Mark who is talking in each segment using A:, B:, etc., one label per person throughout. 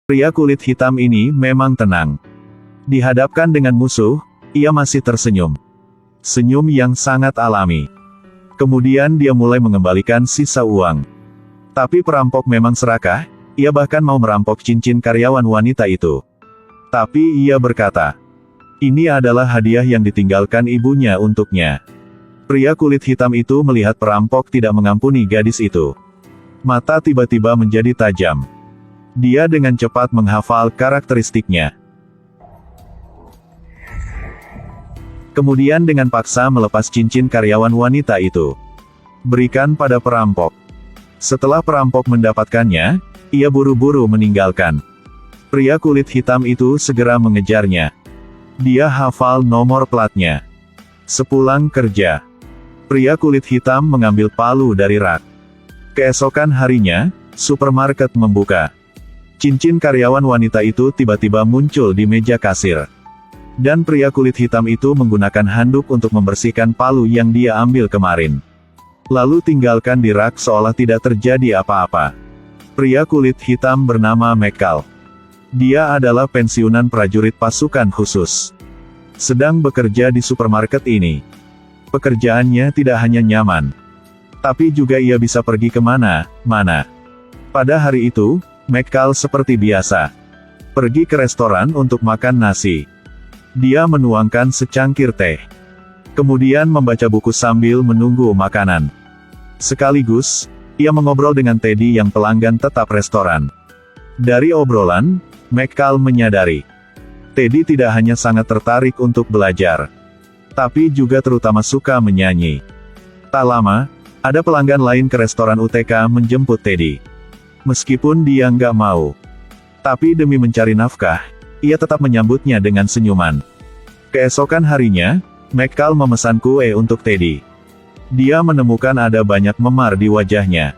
A: Pria kulit hitam ini memang tenang. Dihadapkan dengan musuh, ia masih tersenyum. Senyum yang sangat alami. Kemudian dia mulai mengembalikan sisa uang. Tapi perampok memang serakah, ia bahkan mau merampok cincin karyawan wanita itu. Tapi ia berkata, ini adalah hadiah yang ditinggalkan ibunya untuknya. Pria kulit hitam itu melihat perampok tidak mengampuni gadis itu. Mata tiba-tiba menjadi tajam. Dia dengan cepat menghafal karakteristiknya. Kemudian dengan paksa melepas cincin karyawan wanita itu. Berikan pada perampok. Setelah perampok mendapatkannya, ia buru-buru meninggalkan. Pria kulit hitam itu segera mengejarnya. Dia hafal nomor platnya. Sepulang kerja, pria kulit hitam mengambil palu dari rak. Keesokan harinya, supermarket membuka. Cincin karyawan wanita itu tiba-tiba muncul di meja kasir. Dan pria kulit hitam itu menggunakan handuk untuk membersihkan palu yang dia ambil kemarin. Lalu tinggalkan di rak seolah tidak terjadi apa-apa. Pria kulit hitam bernama Michael. Dia adalah pensiunan prajurit pasukan khusus. Sedang bekerja di supermarket ini. Pekerjaannya tidak hanya nyaman, tapi juga ia bisa pergi kemana-mana. Pada hari itu, Michael seperti biasa. Pergi ke restoran untuk makan nasi. Dia menuangkan secangkir teh. Kemudian membaca buku sambil menunggu makanan. Sekaligus, ia mengobrol dengan Teddy yang pelanggan tetap restoran. Dari obrolan, Michael menyadari, Teddy tidak hanya sangat tertarik untuk belajar, tapi juga terutama suka menyanyi. Tak lama, ada pelanggan lain ke restoran UTK menjemput Teddy. Meskipun dia nggak mau, tapi demi mencari nafkah, ia tetap menyambutnya dengan senyuman. Keesokan harinya, Michael memesan kue untuk Teddy. Dia menemukan ada banyak memar di wajahnya.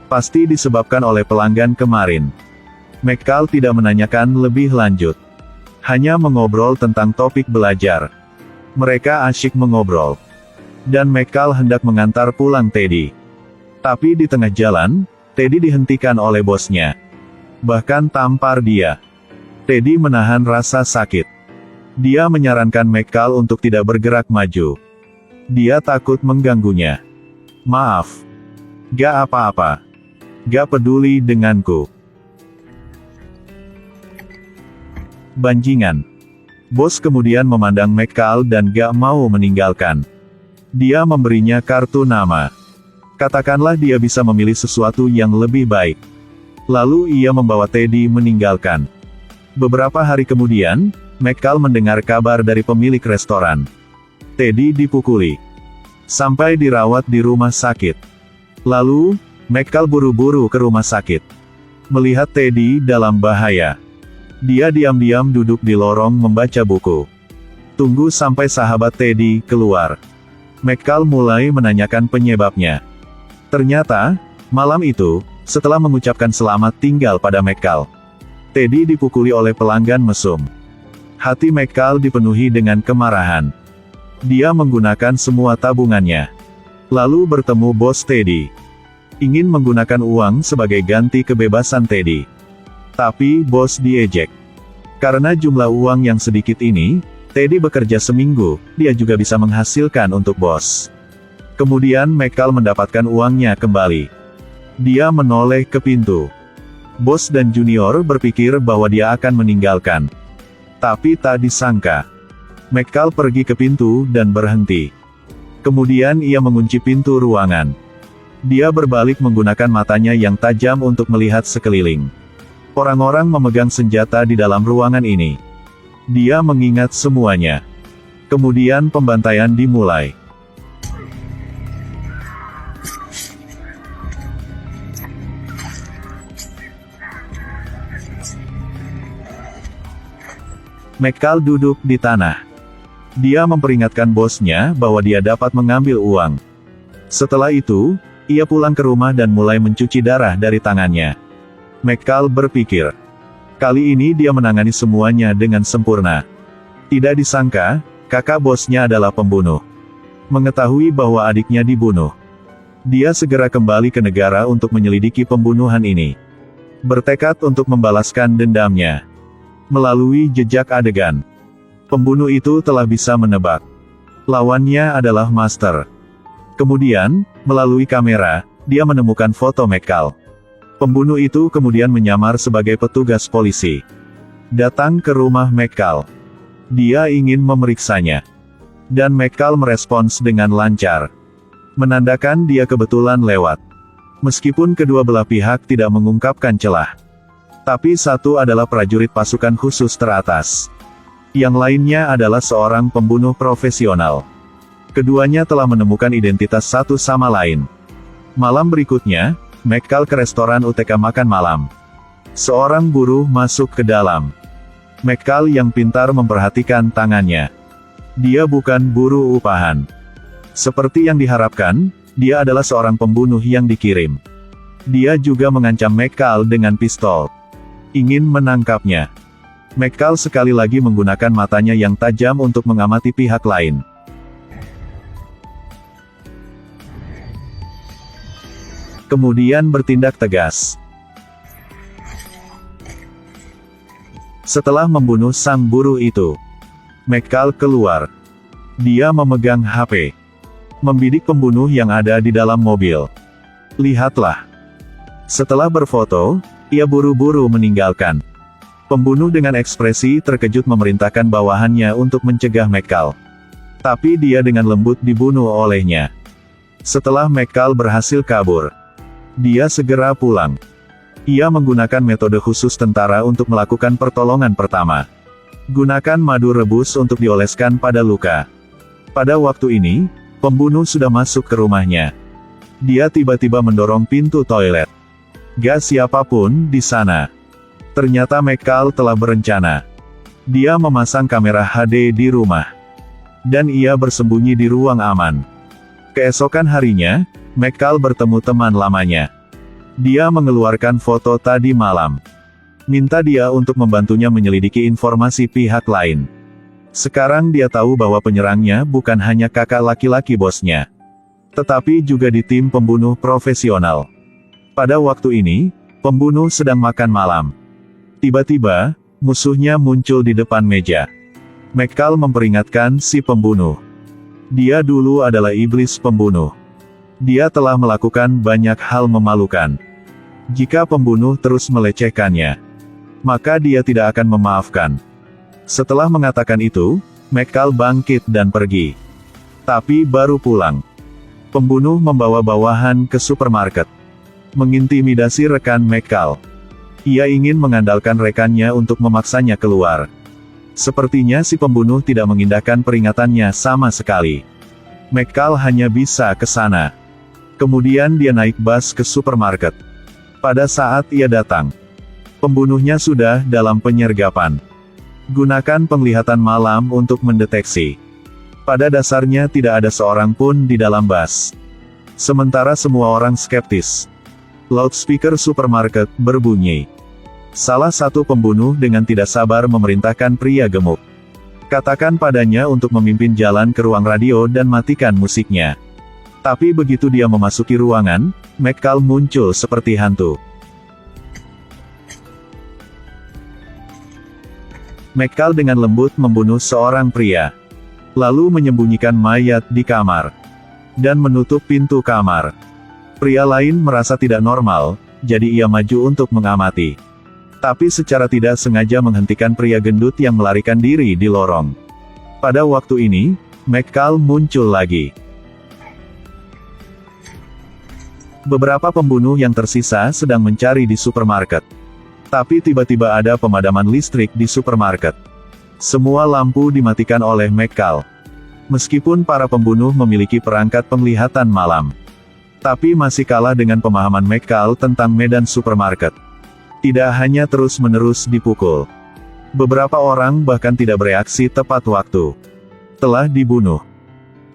A: Pasti disebabkan oleh pelanggan kemarin. Michael tidak menanyakan lebih lanjut. Hanya mengobrol tentang topik belajar. Mereka asyik mengobrol. Dan Michael hendak mengantar pulang Teddy. Tapi di tengah jalan, Teddy dihentikan oleh bosnya. Bahkan tampar dia. Teddy menahan rasa sakit. Dia menyarankan Michael untuk tidak bergerak maju. Dia takut mengganggunya. Maaf. Gak apa-apa. Gak peduli denganku. Banjingan. Bos kemudian memandang Michael dan gak mau meninggalkan. Dia memberinya kartu nama. Katakanlah dia bisa memilih sesuatu yang lebih baik. Lalu ia membawa Teddy meninggalkan. Beberapa hari kemudian, Michael mendengar kabar dari pemilik restoran. Teddy dipukuli. Sampai dirawat di rumah sakit. Lalu, Michael buru-buru ke rumah sakit. Melihat Teddy dalam bahaya. Dia diam-diam duduk di lorong membaca buku. Tunggu sampai sahabat Teddy keluar. Michael mulai menanyakan penyebabnya. Ternyata, malam itu, setelah mengucapkan selamat tinggal pada Michael, Teddy dipukuli oleh pelanggan mesum. Hati Michael dipenuhi dengan kemarahan. Dia menggunakan semua tabungannya. Lalu bertemu bos Teddy. Ingin menggunakan uang sebagai ganti kebebasan Teddy. Tapi bos diejek. Karena jumlah uang yang sedikit ini, Teddy bekerja seminggu, dia juga bisa menghasilkan untuk bos. Kemudian Michael mendapatkan uangnya kembali. Dia menoleh ke pintu. Bos dan junior berpikir bahwa dia akan meninggalkan. Tapi tak disangka. Michael pergi ke pintu dan berhenti. Kemudian ia mengunci pintu ruangan. Dia berbalik menggunakan matanya yang tajam untuk melihat sekeliling. Orang-orang memegang senjata di dalam ruangan ini. Dia mengingat semuanya. Kemudian pembantaian dimulai. Michael duduk di tanah. Dia memperingatkan bosnya bahwa dia dapat mengambil uang. Setelah itu, ia pulang ke rumah dan mulai mencuci darah dari tangannya. Michael berpikir, kali ini dia menangani semuanya dengan sempurna. Tidak disangka, kakak bosnya adalah pembunuh. Mengetahui bahwa adiknya dibunuh, dia segera kembali ke negara untuk menyelidiki pembunuhan ini. Bertekad untuk membalaskan dendamnya. Melalui jejak adegan, pembunuh itu telah bisa menebak lawannya adalah Master. Kemudian, melalui kamera, dia menemukan foto McCall. Pembunuh itu kemudian menyamar sebagai petugas polisi. Datang ke rumah McCall. Dia ingin memeriksanya. Dan McCall merespons dengan lancar. Menandakan dia kebetulan lewat. Meskipun kedua belah pihak tidak mengungkapkan celah. Tapi satu adalah prajurit pasukan khusus teratas. Yang lainnya adalah seorang pembunuh profesional. Keduanya telah menemukan identitas satu sama lain. Malam berikutnya, McCall ke restoran UTK makan malam. Seorang buruh masuk ke dalam. McCall yang pintar memperhatikan tangannya. Dia bukan buruh upahan. Seperti yang diharapkan, dia adalah seorang pembunuh yang dikirim. Dia juga mengancam McCall dengan pistol. Ingin menangkapnya. McCall sekali lagi menggunakan matanya yang tajam untuk mengamati pihak lain. Kemudian bertindak tegas. Setelah membunuh sang buruh itu, McCall keluar. Dia memegang HP. Membidik pembunuh yang ada di dalam mobil. Lihatlah. Setelah berfoto, ia buru-buru meninggalkan. Pembunuh dengan ekspresi terkejut memerintahkan bawahannya untuk mencegah McCall. Tapi dia dengan lembut dibunuh olehnya. Setelah McCall berhasil kabur, dia segera pulang. Ia menggunakan metode khusus tentara untuk melakukan pertolongan pertama. Gunakan madu rebus untuk dioleskan pada luka. Pada waktu ini, pembunuh sudah masuk ke rumahnya. Dia tiba-tiba mendorong pintu toilet. Gak siapapun di sana. Ternyata McCall telah berencana. Dia memasang kamera HD di rumah. Dan ia bersembunyi di ruang aman. Keesokan harinya, McCall bertemu teman lamanya. Dia mengeluarkan foto tadi malam. Minta dia untuk membantunya menyelidiki informasi pihak lain. Sekarang dia tahu bahwa penyerangnya bukan hanya kakak laki-laki bosnya. Tetapi juga di tim pembunuh profesional. Pada waktu ini, pembunuh sedang makan malam. Tiba-tiba, musuhnya muncul di depan meja. McCall memperingatkan si pembunuh. Dia dulu adalah iblis pembunuh. Dia telah melakukan banyak hal memalukan. Jika pembunuh terus melecehkannya, maka dia tidak akan memaafkan. Setelah mengatakan itu, McCall bangkit dan pergi. Tapi baru pulang, pembunuh membawa bawahan ke supermarket. Mengintimidasi rekan McCall. Ia ingin mengandalkan rekannya untuk memaksanya keluar. Sepertinya si pembunuh tidak mengindahkan peringatannya sama sekali. McCall hanya bisa ke sana. Kemudian dia naik bus ke supermarket. Pada saat ia datang, pembunuhnya sudah dalam penyergapan. Gunakan penglihatan malam untuk mendeteksi. Pada dasarnya tidak ada seorang pun di dalam bus. Sementara semua orang skeptis. Loudspeaker supermarket berbunyi. Salah satu pembunuh dengan tidak sabar memerintahkan pria gemuk. Katakan padanya untuk memimpin jalan ke ruang radio dan matikan musiknya. Tapi begitu dia memasuki ruangan, McCall muncul seperti hantu. McCall dengan lembut membunuh seorang pria. Lalu menyembunyikan mayat di kamar. Dan menutup pintu kamar. Pria lain merasa tidak normal, jadi ia maju untuk mengamati. Tapi secara tidak sengaja menghentikan pria gendut yang melarikan diri di lorong. Pada waktu ini, McCall muncul lagi. Beberapa pembunuh yang tersisa sedang mencari di supermarket. Tapi tiba-tiba ada pemadaman listrik di supermarket. Semua lampu dimatikan oleh McCall. Meskipun para pembunuh memiliki perangkat penglihatan malam, tapi masih kalah dengan pemahaman McCall tentang medan supermarket. Tidak hanya terus-menerus dipukul. Beberapa orang bahkan tidak bereaksi tepat waktu. Telah dibunuh.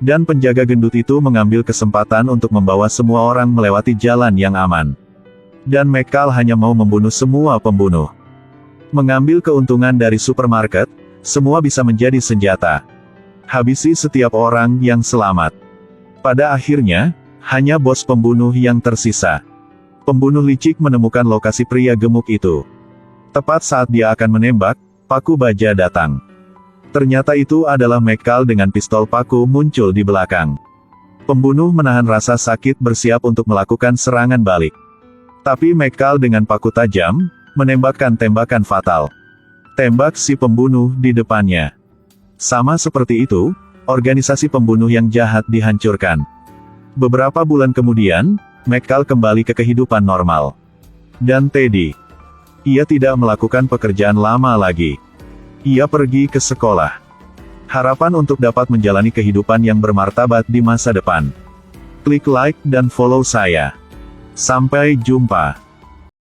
A: Dan penjaga gendut itu mengambil kesempatan untuk membawa semua orang melewati jalan yang aman. Dan McCall hanya mau membunuh semua pembunuh. Mengambil keuntungan dari supermarket, semua bisa menjadi senjata. Habisi setiap orang yang selamat. Pada akhirnya, hanya bos pembunuh yang tersisa. Pembunuh licik menemukan lokasi pria gemuk itu. Tepat saat dia akan menembak, paku baja datang. Ternyata itu adalah McCall dengan pistol paku muncul di belakang. Pembunuh menahan rasa sakit bersiap untuk melakukan serangan balik. Tapi McCall dengan paku tajam, menembakkan tembakan fatal. Tembak si pembunuh di depannya. Sama seperti itu, organisasi pembunuh yang jahat dihancurkan. Beberapa bulan kemudian, McCall kembali ke kehidupan normal. Dan Teddy. Ia tidak melakukan pekerjaan lama lagi. Ia pergi ke sekolah. Harapan untuk dapat menjalani kehidupan yang bermartabat di masa depan. Klik like dan follow saya. Sampai jumpa.